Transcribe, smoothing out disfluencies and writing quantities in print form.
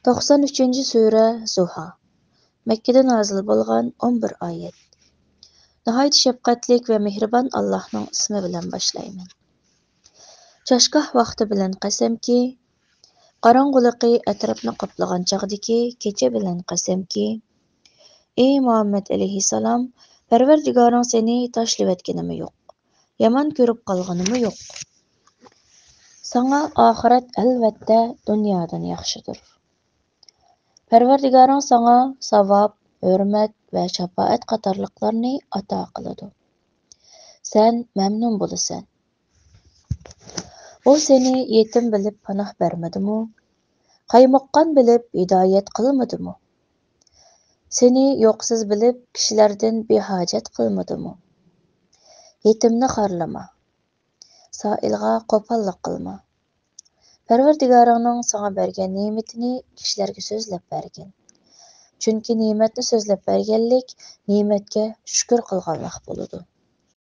93. Sure Zuha. Mekkede nazil bolgan 11 ayet. Nihayet şefqatlik ve mehriban Allah'ның ismi bilen başlayman. Çaşgah vaqti bilen qasamki, qarang'uliqi atrofni qoplagan chaqdiki kecha bilan qasamki, ey Muhammad alayhissalom, Parvardigoring seni tashlavatganimi yo'q, yomon ko'rib qolganimi yo'q. Sana oxirat albatta dunyodan yaxshidir. Parvardigoring sana savob, hurmat va shafoat qatorliqlarni ato qiladi. Sen mamnun bo'lasan. O seni yetim bilib panoh bermadimi? Qaymoqqan bilib hidoyat qilmadimi? Seni yo'qsiz bilib kishilardan behojat qilmadimi? Yetimni xorlama. Soilga qo'pollik qilma. Parvardigoringning sana bergan ne'matini kishilarga so'zlab bergin. Chunki ne'matni so'zlab berganlik ne'matga shukr qilganlik bo'ladi.